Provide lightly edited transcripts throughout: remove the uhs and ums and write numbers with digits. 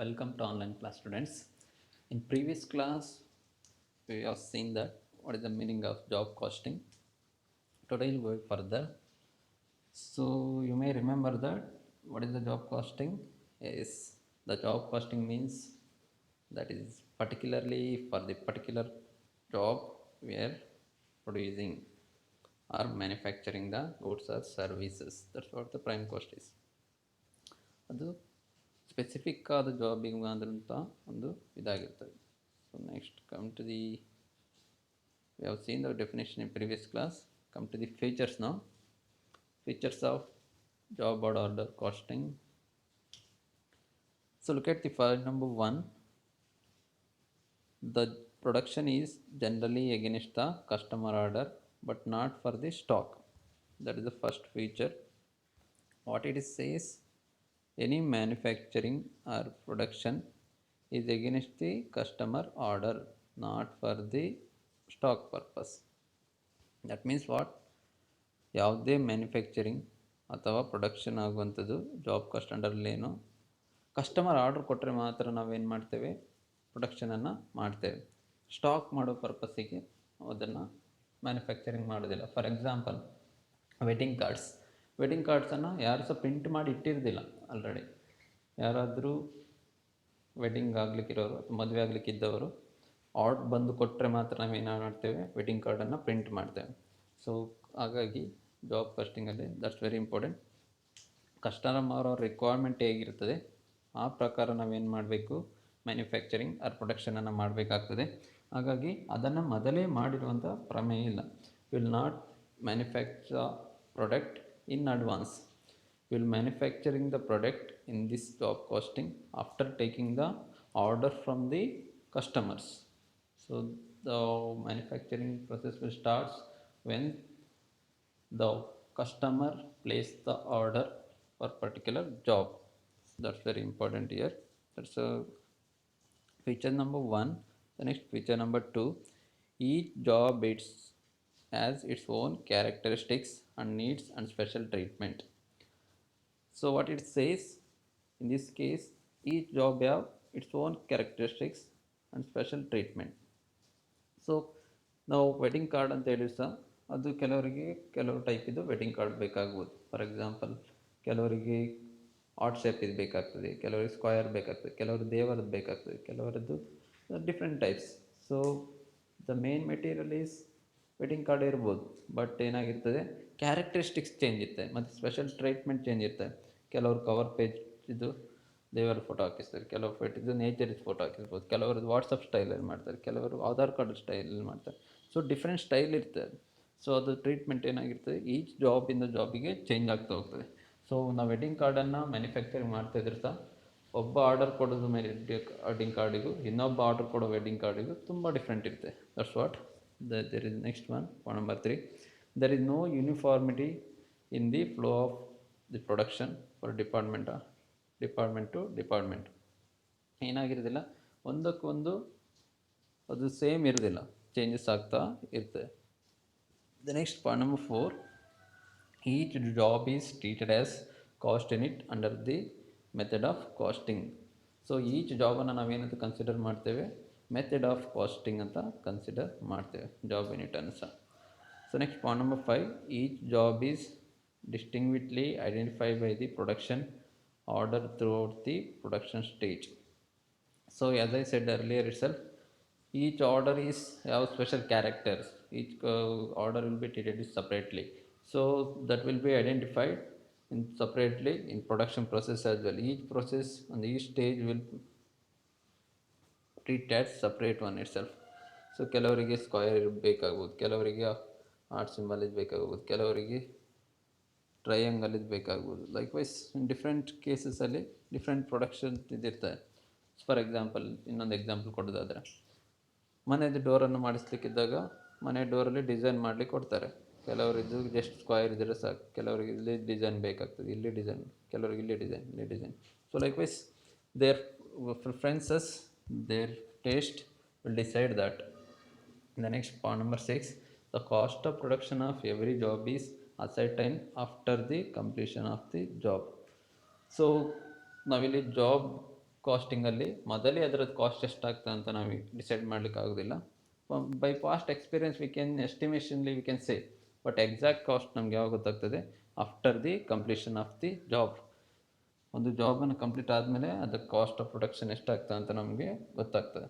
Welcome to online class students. In previous class, we have seen that what is the meaning of job costing. Today we'll go further. So you may remember that what is the job costing? Is the job costing means that is particularly for the particular job we are producing or manufacturing the goods or services. That's what the prime cost is. ಅದು specific ಆದ ಜಾಬಿಗೆ ಆದಂಥ ಒಂದು ಇದಾಗಿರ್ತದೆ. So next come to the we have seen the definition in previous class. Come to the features now. Features of job order costing. So look at the file number 1. The production is generally against the customer order but not for the stock. That is the first feature. What it says, any manufacturing or production is against the customer order, not for the stock purpose. That means what? ಯಾವುದೇ manufacturing ಅಥವಾ production ಆಗುವಂಥದ್ದು job cost ಅಂಡರ್ಲೇನು customer order ಕೊಟ್ಟರೆ ಮಾತ್ರ ನಾವೇನು ಮಾಡ್ತೇವೆ, ಪ್ರೊಡಕ್ಷನನ್ನು ಮಾಡ್ತೇವೆ. Stock ಮಾಡೋ ಪರ್ಪಸ್ಸಿಗೆ ಅದನ್ನು ಮ್ಯಾನುಫ್ಯಾಕ್ಚರಿಂಗ್ ಮಾಡೋದಿಲ್ಲ. ಫಾರ್ ಎಕ್ಸಾಂಪಲ್ ವೆಡ್ಡಿಂಗ್ ಕಾರ್ಡ್ಸನ್ನು ಯಾರು ಸಹ ಪ್ರಿಂಟ್ ಮಾಡಿ ಇಟ್ಟಿರೋದಿಲ್ಲ. ಆಲ್ರೆಡಿ ಯಾರಾದರೂ ವೆಡ್ಡಿಂಗ್ ಆಗಲಿಕ್ಕಿರೋರು ಅಥವಾ ಮದುವೆ ಆಗಲಿಕ್ಕಿದ್ದವರು ಆರ್ಡ್ರ್ ಬಂದು ಕೊಟ್ಟರೆ ಮಾತ್ರ ನಾವೇನು ಮಾಡ್ತೇವೆ, ವೆಡ್ಡಿಂಗ್ ಕಾರ್ಡನ್ನು ಪ್ರಿಂಟ್ ಮಾಡ್ತೇವೆ. ಸೊ ಹಾಗಾಗಿ ಜಾಬ್ ಕಾಸ್ಟಿಂಗಲ್ಲಿ ದಟ್ಸ್ ವೆರಿ ಇಂಪಾರ್ಟೆಂಟ್. ಕಸ್ಟಮರ್ ಅವ್ರ ರಿಕ್ವೈರ್ಮೆಂಟ್ ಹೇಗಿರ್ತದೆ ಆ ಪ್ರಕಾರ ನಾವೇನು ಮಾಡಬೇಕು, ಮ್ಯಾನುಫ್ಯಾಕ್ಚರಿಂಗ್ ಆರ್ ಪ್ರೊಡಕ್ಷನನ್ನು ಮಾಡಬೇಕಾಗ್ತದೆ. ಹಾಗಾಗಿ ಅದನ್ನು ಮೊದಲೇ ಮಾಡಿರುವಂಥ ಪ್ರಮೇಯ ಇಲ್ಲ. Will not manufacture product in advance. Will manufacturing the product in this job costing after taking the order from the customers. So the manufacturing process will start when the customer place the order for particular job. That's very important here. That's a feature number 1. The next feature number 2, each job has its own characteristics and needs and special treatment. So what it says, in this case each job have its own characteristics and special treatment. So ನಾವು wedding card ಅಂತ ಹೇಳಿ ಸಹ ಅದು ಕೆಲವರಿಗೆ ಕೆಲವು ಟೈಪಿದ್ದು wedding card ಬೇಕಾಗ್ಬೋದು. For example ಕೆಲವರಿಗೆ ಆರ್ಟ್ ಶೇಪ್ ಇದು ಬೇಕಾಗ್ತದೆ, ಕೆಲವರಿಗೆ ಸ್ಕ್ವಯರ್ ಬೇಕಾಗ್ತದೆ, ಕೆಲವರು ದೇವರದ್ದು ಬೇಕಾಗ್ತದೆ, ಕೆಲವರದ್ದು different types. So the main material is wedding card ಇರ್ಬೋದು, ಬಟ್ ಏನಾಗಿರ್ತದೆ ಕ್ಯಾರೆಕ್ಟರಿಸ್ಟಿಕ್ಸ್ ಚೇಂಜ್ ಇರ್ತದೆ ಮತ್ತು ಸ್ಪೆಷಲ್ ಟ್ರೀಟ್ಮೆಂಟ್ ಚೇಂಜ್ ಇರ್ತದೆ. ಕೆಲವರು ಕವರ್ ಪೇಜ್ ಇದು ದೇವರ ಫೋಟೋ ಹಾಕಿಸ್ತಾರೆ, ಕೆಲವು ಇದು ನೇಚರ್ ಫೋಟೋ ಹಾಕಿರ್ಬೋದು, ಕೆಲವರು ವಾಟ್ಸಪ್ ಸ್ಟೈಲಲ್ಲಿ ಮಾಡ್ತಾರೆ, ಕೆಲವರು ಆಧಾರ್ ಕಾರ್ಡ್ ಸ್ಟೈಲಲ್ಲಿ ಮಾಡ್ತಾರೆ. ಸೊ ಡಿಫ್ರೆಂಟ್ ಸ್ಟೈಲ್ ಇರ್ತದೆ. ಸೊ ಅದು ಟ್ರೀಟ್ಮೆಂಟ್ ಏನಾಗಿರ್ತದೆ ಈಚ್ ಜಾಬಿಂದ ಜಾಬಿಗೆ ಚೇಂಜ್ ಆಗ್ತಾ ಹೋಗ್ತದೆ. ಸೊ ನಾವು ವೆಡ್ಡಿಂಗ್ ಕಾರ್ಡನ್ನು ಮ್ಯಾನುಫ್ಯಾಕ್ಚರಿಂಗ್ ಮಾಡ್ತಾಯಿದ್ರೆ ಸಹ ಒಬ್ಬ ಆರ್ಡರ್ ಕೊಡೋದು ವೆಡ್ಡಿಂಗ್ ಕಾರ್ಡಿಗೂ ಇನ್ನೊಬ್ಬ ಆರ್ಡರ್ ಕೊಡೋ ವೆಡ್ಡಿಂಗ್ ಕಾರ್ಡಿಗೂ ತುಂಬ ಡಿಫ್ರೆಂಟ್ ಇರುತ್ತೆ. That's what there is next one, point number 3. There is no uniformity in the flow of the production for department to department. ಏನಾಗಿರೋದಿಲ್ಲ, ಒಂದಕ್ಕೊಂದು ಅದು ಸೇಮ್ ಇರೋದಿಲ್ಲ, ಚೇಂಜಸ್ ಆಗ್ತಾ ಇರ್ತದೆ. The next point number 4, each job is treated as cost unit under the method of costing. So each ಜಾಬನ್ನು ನಾವೇನಂತ consider ಮಾಡ್ತೇವೆ, method of costing ಅಂತ ಕನ್ಸಿಡರ್ ಮಾಡ್ತೇವೆ ಜಾಬ್ ಯೂನಿಟನ್ನು ಸಹ. So next point number 5, each job is distinctly identified by the production order throughout the production stage. So as I said earlier itself, each order is have special characters. Each order will be treated separately, so that will be identified in separately in production process as well. Each process and each stage will treat as separate one itself. So ಕೆಲವರಿಗೆ square ಬೇಕಾಗ್ಬೋದು, ಕೆಲವರಿಗೆ art symbol ಇದು ಬೇಕಾಗ್ಬೋದು, ಕೆಲವರಿಗೆ triangle ಇದು ಬೇಕಾಗ್ಬೋದು. Likewise different ಕೇಸಸಲ್ಲಿ different production ಇದಿರ್ತದೆ. ಫಾರ್ ಎಕ್ಸಾಂಪಲ್ ಇನ್ನೊಂದು ಎಕ್ಸಾಂಪಲ್ ಕೊಡೋದಾದರೆ, ಮನೆಯದು ಡೋರನ್ನು ಮಾಡಿಸ್ಲಿಕ್ಕಿದ್ದಾಗ ಮನೆ ಡೋರಲ್ಲಿ ಡಿಸೈನ್ ಮಾಡಲಿಕ್ಕೆ ಕೊಡ್ತಾರೆ. ಕೆಲವರಿದ್ದು ಜಸ್ಟ್ ಸ್ಕ್ವಯರ್ ಇದ್ದರೆ ಸಾಕು, ಕೆಲವರಿಗೆ ಇಲ್ಲಿ ಡಿಸೈನ್ ಬೇಕಾಗ್ತದೆ, ಇಲ್ಲಿ ಡಿಸೈನ್, ಕೆಲವರಿಗೆ ಇಲ್ಲಿ ಡಿಸೈನ್, ಇಲ್ಲಿ design. So likewise their preferences, their taste will decide that. The next point number 6, the cost of production of every job is ascertained after the completion of the job. So ನಾವಿಲ್ಲಿ job ಕಾಸ್ಟಿಂಗಲ್ಲಿ ಮೊದಲೇ ಅದರದ್ದು cost ಎಷ್ಟಾಗ್ತದೆ ಅಂತ ನಾವು decide ಮಾಡಲಿಕ್ಕೆ ಆಗೋದಿಲ್ಲ. By past experience we can ಎಸ್ಟಿಮೇಷನ್ಲಿ we can say, but exact cost ನಮ್ಗೆ ಯಾವಾಗ ಗೊತ್ತಾಗ್ತದೆ? After the completion of the job. ಒಂದು ಜಾಬನ್ನು ಕಂಪ್ಲೀಟ್ ಆದಮೇಲೆ ಅದಕ್ಕೆ ಕಾಸ್ಟ್ ಆಫ್ ಪ್ರೊಡಕ್ಷನ್ ಎಷ್ಟಾಗ್ತದೆ ಅಂತ ನಮಗೆ ಗೊತ್ತಾಗ್ತದೆ.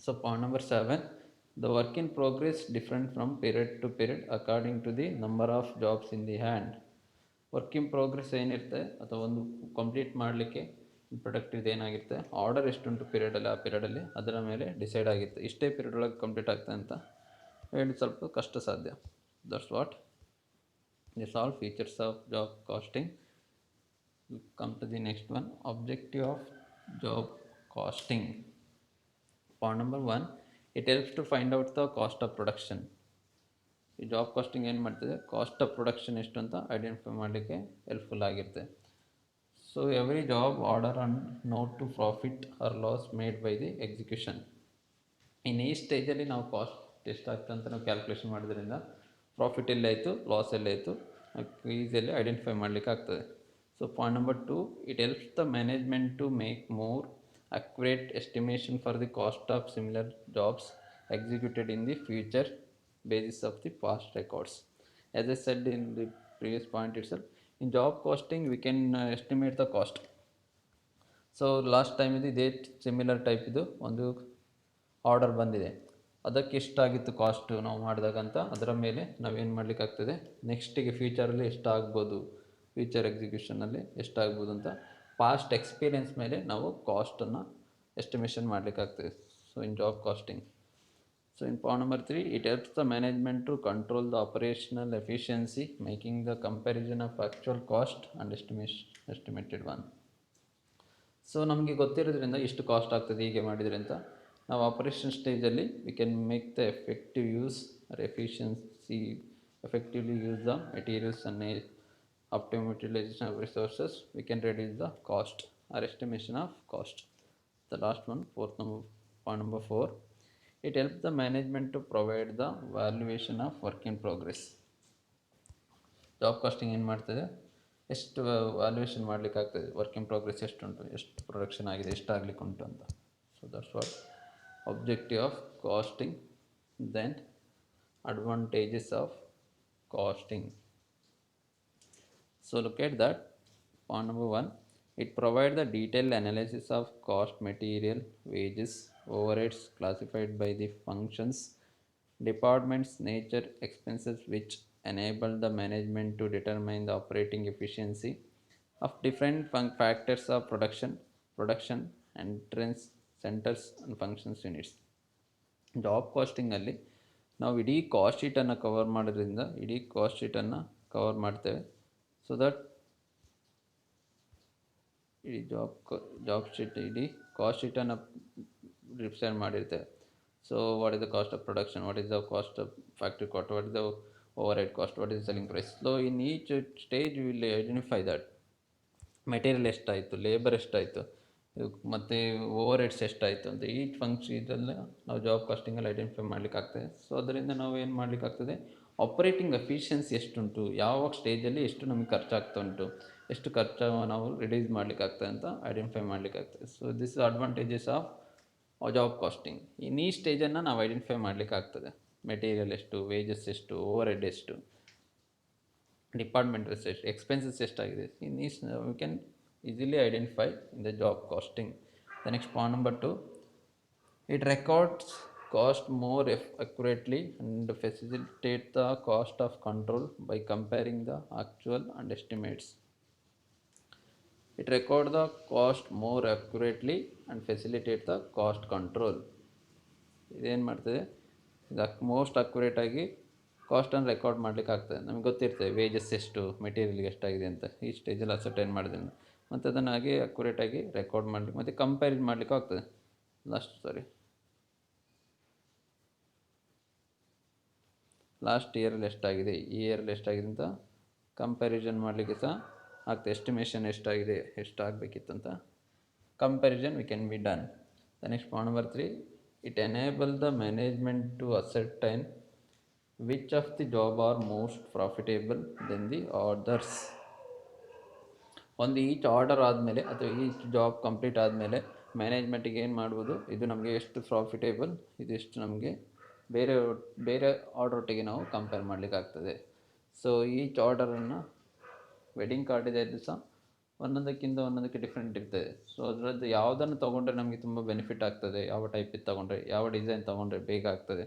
So point number 7, the work in progress different from period to period according to the number of jobs in the hand. Work in progress ಏನಿರುತ್ತೆ ಅಥವಾ ಒಂದು ಕಂಪ್ಲೀಟ್ ಮಾಡಲಿಕ್ಕೆ ಪ್ರೊಡಕ್ಟಿವ್ ಏನಾಗಿರುತ್ತೆ, ಆರ್ಡರ್ ಎಷ್ಟುಂಟು ಪೀರಿಯಡಲ್ಲಿ, ಆ ಪೀರಿಯಡಲ್ಲಿ ಅದರ ಮೇಲೆ ಡಿಸೈಡ್ ಆಗಿರುತ್ತೆ. ಇಷ್ಟೇ ಪೀರಿಯಡ್ ಒಳಗೆ ಕಂಪ್ಲೀಟ್ ಆಗ್ತದೆ ಅಂತ ಹೇಳಿ ಸ್ವಲ್ಪ ಕಷ್ಟ ಸಾಧ್ಯ. That's what this all features of job costing. Come to the next one, objective of job costing. Point number 1, it helps to find out the cost of production. ಈ ಜಾಬ್ ಕಾಸ್ಟಿಂಗ್ ಏನು ಮಾಡ್ತದೆ, cost of production ಎಷ್ಟು ಅಂತ identify ಮಾಡಲಿಕ್ಕೆ helpful ಆಗಿರುತ್ತೆ. So every job order and note to profit or loss made by the execution. ಇನ್ನು ಈ ಸ್ಟೇಜಲ್ಲಿ ನಾವು ಕಾಸ್ಟ್ ಎಷ್ಟಾಗ್ತದೆ ಅಂತ ನಾವು ಕ್ಯಾಲ್ಕುಲೇಷನ್ ಮಾಡೋದ್ರಿಂದ ಪ್ರಾಫಿಟ್ ಎಲ್ಲಾಯಿತು, ಲಾಸ್ ಎಲ್ಲಾಯಿತು ಈಸಿಯಲ್ಲಿ ಐಡೆಂಟಿಫೈ ಮಾಡಲಿಕ್ಕೆ ಆಗ್ತದೆ. So point number 2, it helps the management to make more accurate estimation for the cost of similar jobs executed in the future basis of the past records. As I said in the previous point itself, in job costing we can estimate the cost. So last time ಇದೇ similar type ಇದು ಒಂದು order ಬಂದಿದೆ, ಅದಕ್ಕೆ ಎಷ್ಟಾಗಿತ್ತು cost ನಾವು ಮಾಡಿದಾಗಂತ ಅದರ ಮೇಲೆ ನಾವೇನು ಮಾಡಲಿಕ್ಕಾಗ್ತದೆ, ನೆಕ್ಸ್ಟಿಗೆ ಫ್ಯೂಚರಲ್ಲಿ ಎಷ್ಟಾಗ್ಬೋದು, ಫ್ಯೂಚರ್ ಎಕ್ಸಿಕ್ಯೂಷನಲ್ಲಿ ಎಷ್ಟಾಗ್ಬೋದು ಅಂತ ಪಾಸ್ಟ್ ಎಕ್ಸ್ಪೀರಿಯನ್ಸ್ ಮೇಲೆ ನಾವು ಕಾಸ್ಟನ್ನು ಎಸ್ಟಿಮೇಷನ್ ಮಾಡಲಿಕ್ಕಾಗ್ತದೆ. So in job costing. So in point number 3, it helps the management to control the operational efficiency making the comparison of actual cost and estimated one. So ನಮಗೆ ಗೊತ್ತಿರೋದ್ರಿಂದ ಇಷ್ಟು cost ಆಗ್ತದೆ ಹೀಗೆ ಮಾಡಿದರೆ ಅಂತ, ನಾವು ಆಪರೇಷನ್ ಸ್ಟೇಜಲ್ಲಿ we can make the effective use or efficiency, effectively use the materials and optimum utilization of resources, we can reduce the cost or estimation of cost. The last one, point number 4, it helps the management to provide the valuation of work in progress. Job costing ಏನು ಮಾಡ್ತದೆ, ಎಷ್ಟು valuation ಮಾಡಲಿಕ್ಕೆ ಆಗ್ತದೆ, work in progress ಎಷ್ಟುಂಟು, ಎಷ್ಟು production ಆಗಿದೆ, ಎಷ್ಟು ಆಗಲಿಕ್ಕೆ ಉಂಟು ಅಂತ. So that's what objective of costing. Then advantages of costing. So look at that. Point number 1, it provides the detailed analysis of cost, material, wages, overheads classified by the functions, departments, nature, expenses, which enable the management to determine the operating efficiency of different factors of production, entrance, centers and functions units. Job ಕಾಸ್ಟಿಂಗಲ್ಲಿ ನಾವು ಇಡೀ cost ಶೀಟನ್ನು cover ಮಾಡೋದ್ರಿಂದ ಇಡೀ cost ಶೀಟನ್ನು cover ಮಾಡ್ತೇವೆ. So that ಇಡೀ job sheet ಇಡೀ ಕಾಸ್ಟ್ ಶೀಟನ್ನು ರಿಪ್ರೆಸೆಂಟ್ ಮಾಡಿರ್ತೇವೆ. So what is the cost of production, what is the cost of factory cost, what is the overhead cost, what is selling price. So in each stage will identify that material ಎಷ್ಟಾಯಿತು, labour ಎಷ್ಟಾಯಿತು, ಮತ್ತು over heads ಎಷ್ಟಾಯಿತು ಅಂತ each function ಇದೆಲ್ಲ ನಾವು job ಕಾಸ್ಟಿಂಗಲ್ಲಿ identify ಮಾಡಲಿಕ್ಕಾಗ್ತದೆ. So ಅದರಿಂದ ನಾವು ಏನು ಮಾಡಲಿಕ್ಕಾಗ್ತದೆ, ಆಪ್ರೇಟಿಂಗ್ ಎಫಿಷಿಯನ್ಸಿ ಎಷ್ಟುಂಟು, ಯಾವ ಸ್ಟೇಜಲ್ಲಿ ಎಷ್ಟು ನಮಗೆ ಖರ್ಚಾಗ್ತಾ ಉಂಟು, ಎಷ್ಟು ಖರ್ಚು ನಾವು ರಿಡ್ಯೂಸ್ ಮಾಡಲಿಕ್ಕಾಗ್ತದೆ ಅಂತ ಐಡೆಂಟಿಫೈ ಮಾಡಲಿಕ್ಕಾಗ್ತದೆ. So this is advantages of job costing. ಇನ್ನು ಈ ಸ್ಟೇಜನ್ನು ನಾವು ಐಡೆಂಟಿಫೈ ಮಾಡಲಿಕ್ಕಾಗ್ತದೆ, ಮೆಟೀರಿಯಲ್ ಎಷ್ಟು, ವೇಜಸ್ ಎಷ್ಟು, ಓವರ್ ಹೆಡ್ ಎಷ್ಟು, ಡಿಪಾರ್ಟ್ಮೆಂಟ್ ಎಷ್ಟು, ಎಕ್ಸ್ಪೆನ್ಸಸ್ ಎಷ್ಟಾಗಿದೆ. ಇನ್ ಈ we can easily identify in the job costing. The next point number 2, it records cost more accurately and facilitate the cost of control by comparing the actual and estimates. It records the cost more accurately and facilitate the cost control. ಇದೇನು ಮಾಡ್ತದೆ, ಇದು most ಅಕ್ಯುರೇಟಾಗಿ ಕಾಸ್ಟನ್ನು record ಮಾಡಲಿಕ್ಕೆ ಆಗ್ತದೆ. ನಮಗೆ ಗೊತ್ತಿರ್ತದೆ wages ಎಷ್ಟು, ಮೆಟೀರಿಯಲ್ಗೆ ಎಷ್ಟಾಗಿದೆ ಅಂತ ಈ ಸ್ಟೇಜಲ್ಲಿ ಅಸರ್ಟೈನ್ ಮಾಡೋದ್ರಿಂದ, ಮತ್ತು ಅದನ್ನು ಹಾಗೆ ಅಕ್ಯುರೇಟಾಗಿ ರೆಕಾರ್ಡ್ ಮಾಡಲಿಕ್ಕೆ ಮತ್ತು ಕಂಪೇರ್ ಮಾಡಲಿಕ್ಕೂ ಆಗ್ತದೆ. ಲಾಸ್ಟ್ ಇಯರಲ್ಲಿ ಎಷ್ಟಾಗಿದೆ, ಈ ಇಯರಲ್ಲಿ ಎಷ್ಟಾಗಿದೆ ಅಂತ ಕಂಪ್ಯಾರಿಸನ್ ಮಾಡಲಿಕ್ಕೆ ಸಹ ಆಗ್ತದೆ. ಎಸ್ಟಿಮೇಷನ್ ಎಷ್ಟಾಗಿದೆ, ಎಷ್ಟು ಆಗಬೇಕಿತ್ತು ಅಂತ comparison we can be done. The next point number 3, it enable the management to ascertain which of the job are most profitable than the others. ಒಂದು ಈಚ್ ಆರ್ಡರ್ ಆದಮೇಲೆ ಅಥವಾ ಈಚ್ ಜಾಬ್ ಕಂಪ್ಲೀಟ್ ಆದಮೇಲೆ ಮ್ಯಾನೇಜ್ಮೆಂಟಿಗೆ ಏನು ಮಾಡ್ಬೋದು, ಇದು ನಮಗೆ ಎಷ್ಟು ಪ್ರಾಫಿಟೇಬಲ್, ಇದು ಎಷ್ಟು ನಮಗೆ ಬೇರೆ ಬೇರೆ ಆರ್ಡ್ರೊಟ್ಟಿಗೆ ನಾವು ಕಂಪೇರ್ ಮಾಡಲಿಕ್ಕಾಗ್ತದೆ. ಸೊ ಈಚ್ ಆರ್ಡರನ್ನು ವೆಡ್ಡಿಂಗ್ ಕಾರ್ಡ್ ಇದೆ ಅದು ಸಹ ಒಂದೊಂದಕ್ಕೆ ಡಿಫ್ರೆಂಟ್ ಇರ್ತದೆ. ಸೊ ಅದರದ್ದು ಯಾವುದನ್ನು ತೊಗೊಂಡ್ರೆ ನಮಗೆ ತುಂಬ ಬೆನಿಫಿಟ್ ಆಗ್ತದೆ, ಯಾವ ಟೈಪ್ ಇದು ತೊಗೊಂಡ್ರೆ, ಯಾವ ಡಿಸೈನ್ ತೊಗೊಂಡ್ರೆ ಬೇಗ ಆಗ್ತದೆ,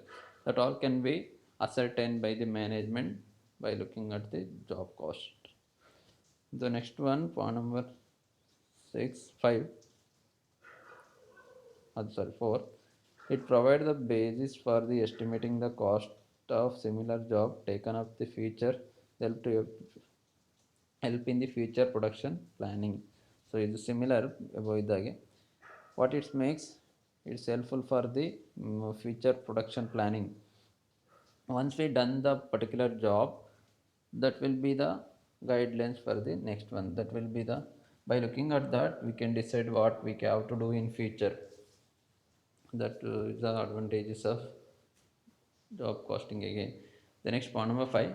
that all can be ascertained by the management by looking at the job cost. The next one, point number 4. It provides the basis for the estimating the cost of similar job taken up the future, help in the future production planning. So ಇದು similar ಇದ್ದಾಗೆ what it makes, it's helpful for the future production planning. Once we done the particular job, that will be the guidelines for the next one. That will be the, by looking at that we can decide what we have to do in future. That is the advantages of job costing again. The next point number 5,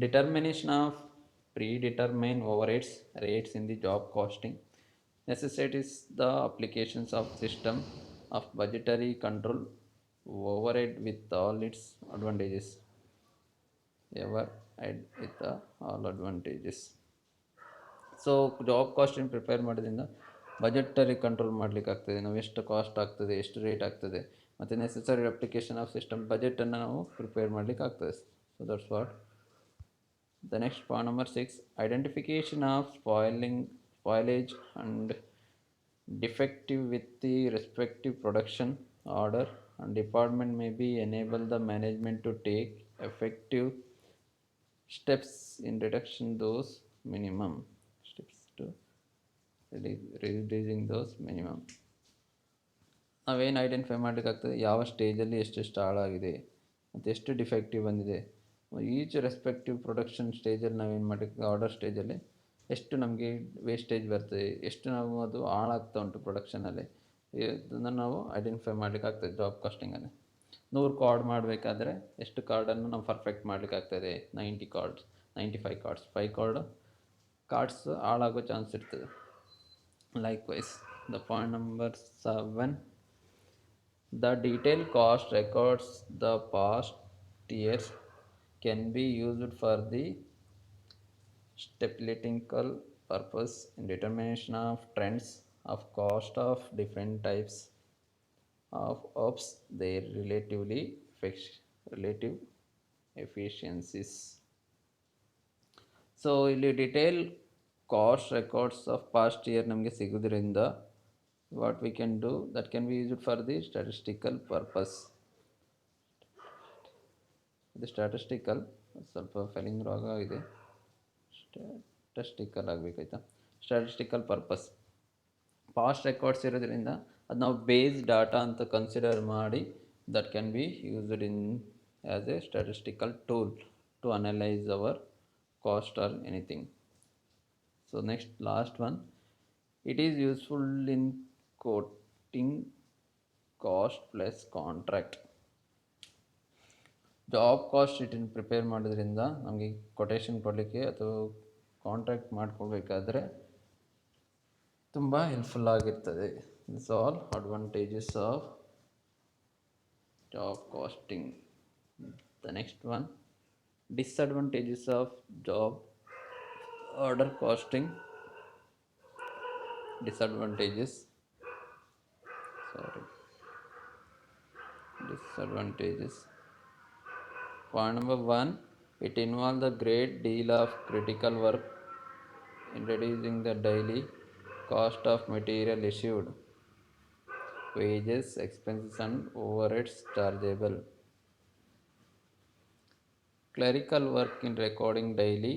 determination of predetermined overheads rates in the job costing necessitates the applications of system of budgetary control overhead with all its advantages. Ever add with all advantages. So job costing prepare ಮಾಡೋದ್ರಿಂದ budgetary control ಮಾಡಲಿಕ್ಕೆ ಆಗ್ತದೆ, ನಾವು ಎಷ್ಟು cost ಆಗ್ತದೆ, ಎಷ್ಟು rate ಆಗ್ತದೆ, ಮತ್ತು necessary application of system ಬಜೆಟನ್ನು ನಾವು ಪ್ರಿಪೇರ್ ಮಾಡಲಿಕ್ಕೆ ಆಗ್ತದೆ. So that's what. The next point number 6, identification of spoilage and defective with the respective production order and department may be enable the management to take effective steps in reduction those minimum steps to reducing those minimum. ನಾವೇನು identify ಮಾಡಲಿಕ್ಕಾಗ್ತದೆ, ಯಾವ ಸ್ಟೇಜಲ್ಲಿ ಎಷ್ಟೆಷ್ಟು ಹಾಳಾಗಿದೆ ಮತ್ತು ಎಷ್ಟು defective ಬಂದಿದೆ. Each respective production ಸ್ಟೇಜಲ್ಲಿ ನಾವೇನು ಮಾಡಲಿಕ್ಕೆ, ಆರ್ಡರ್ ಸ್ಟೇಜಲ್ಲಿ ಎಷ್ಟು ನಮಗೆ ವೇಸ್ಟೇಜ್ ಬರ್ತದೆ, ಎಷ್ಟು ನಾವು ಅದು ಹಾಳಾಗ್ತಾ ಉಂಟು ಪ್ರೊಡಕ್ಷನಲ್ಲಿ, ಇದನ್ನು ನಾವು ಐಡೆಂಟಿಫೈ ಮಾಡಲಿಕ್ಕಾಗ್ತದೆ ಜಾಬ್ ಕಾಸ್ಟಿಂಗಲ್ಲಿ. 100 ಕಾರ್ಡ್ ಮಾಡಬೇಕಾದ್ರೆ ಎಷ್ಟು ಕಾರ್ಡನ್ನು ನಾವು ಪರ್ಫೆಕ್ಟ್ ಮಾಡಲಿಕ್ಕಾಗ್ತದೆ, 90 ಕಾರ್ಡ್ಸ್, 95 ಕಾರ್ಡ್ಸ್, 5 ಕಾರ್ಡ್ಸ್ ಹಾಳಾಗೋ ಚಾನ್ಸ್ ಇರ್ತದೆ. Likewise the point number 7, the detailed cost records the past years can be used for the statistical purpose in determination of trends of cost of different types of ops, their relative efficiencies. So ಇಲ್ಲಿ detail cost records of past year ನಮಗೆ ಸಿಗೋದ್ರಿಂದ what we can do, that can be used for the statistical purpose. The statistical ಸ್ವಲ್ಪ spelling wrong ಇದೆ, statistical ಆಗಬೇಕಾಯ್ತಾ, statistical purpose. Past records ಇರೋದ್ರಿಂದ ಅದು ನಾವು base data ಅಂತ ಕನ್ಸಿಡರ್ ಮಾಡಿ that can be used in as a statistical tool to analyse our cost or anything. So next last one, it is useful in quoting cost plus contract. Job cost ಶೀಟನ್ನು prepare ಮಾಡೋದ್ರಿಂದ ನಮಗೆ quotation ಕೊಡಲಿಕ್ಕೆ ಅಥವಾ contract ಮಾಡ್ಕೊಳ್ಬೇಕಾದ್ರೆ ತುಂಬ helpful ಆಗಿರ್ತದೆ. This all advantages of job costing. The next one, disadvantages of job order costing. Disadvantages. Point number 1, it involves a great deal of critical work in reducing the daily cost of material issued, wages, expenses and overheads chargeable. Clerical work in recording daily.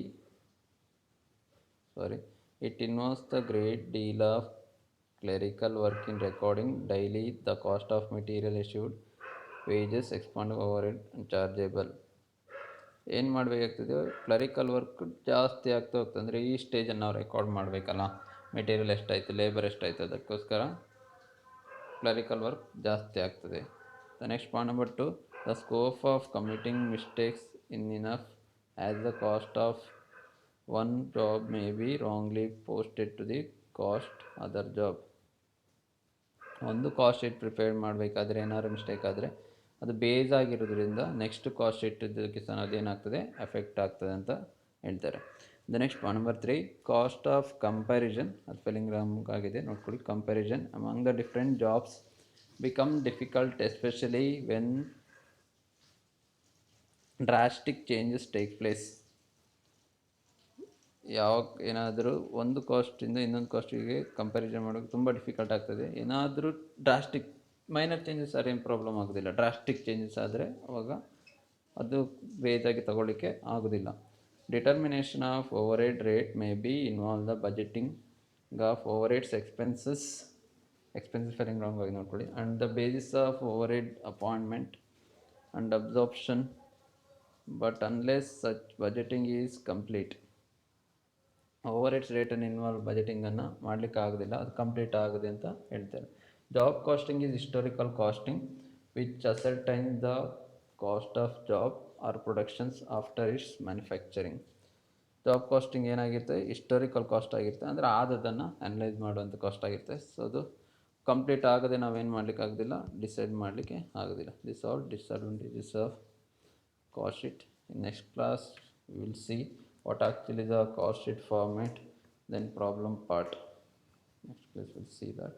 It involves the great deal of clerical work in recording daily the cost of material issued, wages, expenses, overhead and chargeable. ಏನು ಮಾಡಬೇಕಾಗ್ತದೆ, clerical work ಜಾಸ್ತಿ ಆಗ್ತಾ ಹೋಗ್ತದೆ. ಅಂದರೆ ಈ ಸ್ಟೇಜನ್ನು ನಾವು record ಮಾಡಬೇಕಲ್ಲ, ಮೆಟೀರಿಯಲ್ ಎಷ್ಟಾಯಿತು, ಲೇಬರ್ ಎಷ್ಟಾಯಿತು, ಅದಕ್ಕೋಸ್ಕರ ಕ್ಲರಿಕಲ್ ವರ್ಕ್ ಜಾಸ್ತಿ ಆಗ್ತದೆ. The next point number 2, the scope of committing mistakes in enough as the cost of one job may be wrongly posted to the cost other job. ಒಂದು cost sheet prepare ಮಾಡಬೇಕಾದ್ರೆ ಏನಾದ್ರು mistake ಆದರೆ ಅದು base ಆಗಿರೋದ್ರಿಂದ next cost sheet ಇದಕ್ಕೆ ಸಹ ಅದೇನಾಗ್ತದೆ effect ಆಗ್ತದೆ ಅಂತ ಹೇಳ್ತಾರೆ. The next number 3 cost of comparison, ಅದು ಸ್ಪೆಲ್ಲಿಂಗ್ ರಾಂಗ್ ಆಗಿದೆ ನೋಡ್ಕೊಳ್ಳಿ. Comparison among the different jobs become difficult especially when drastic changes take place. ಯಾವಾಗ ಏನಾದರೂ ಒಂದು ಕಾಸ್ಟಿಂದ ಇನ್ನೊಂದು ಕಾಸ್ಟಿಗೆ ಕಂಪ್ಯಾರಿಸನ್ ಮಾಡೋಕ್ಕೆ ತುಂಬ ಡಿಫಿಕಲ್ಟ್ ಆಗ್ತದೆ. ಏನಾದರೂ ಡ್ರಾಸ್ಟಿಕ್ ಮೈನರ್ ಚೇಂಜಸ್ ಆದರೆ ಏನು ಪ್ರಾಬ್ಲಮ್ ಆಗೋದಿಲ್ಲ, ಡ್ರಾಸ್ಟಿಕ್ ಚೇಂಜಸ್ ಆದರೆ ಅವಾಗ ಅದು ಬೇಜಾಗಿ ತಗೊಳ್ಳಿಕ್ಕೆ ಆಗೋದಿಲ್ಲ. Determination of overhead rate may be involve the budgeting of overheads expenses spelling wrong ಆಗಿ ನೋಡ್ಕೊಳ್ಳಿ. And the basis of overhead apportionment and absorption but unless such budgeting is complete. Overheads ರೇಟನ್ನು involve ಬಜೆಟಿಂಗನ್ನು ಮಾಡಲಿಕ್ಕೆ ಆಗೋದಿಲ್ಲ, ಅದು complete ಆಗಿದೆ ಅಂತ ಹೇಳ್ತಾರೆ. Job costing is historical costing which ascertain the cost of job or productions after its manufacturing. Job costing ಏನಾಗಿರುತ್ತೆ, historical cost ಆಗಿರುತ್ತೆ, ಅಂದರೆ ಆದದನ್ನು ಅನಲೈಸ್ ಮಾಡುವಂಥ ಕಾಸ್ಟ್ ಆಗಿರುತ್ತೆ. ಸೊ ಅದು ಕಂಪ್ಲೀಟ್ ಆಗದೆ ನಾವೇನು ಮಾಡಲಿಕ್ಕೆ ಆಗೋದಿಲ್ಲ, ಡಿಸೈಡ್ ಮಾಡಲಿಕ್ಕೆ ಆಗೋದಿಲ್ಲ. This all disadvantages of cost sheet. In next class we will see what actually the cost sheet format, then problem part. Next class we'll see that.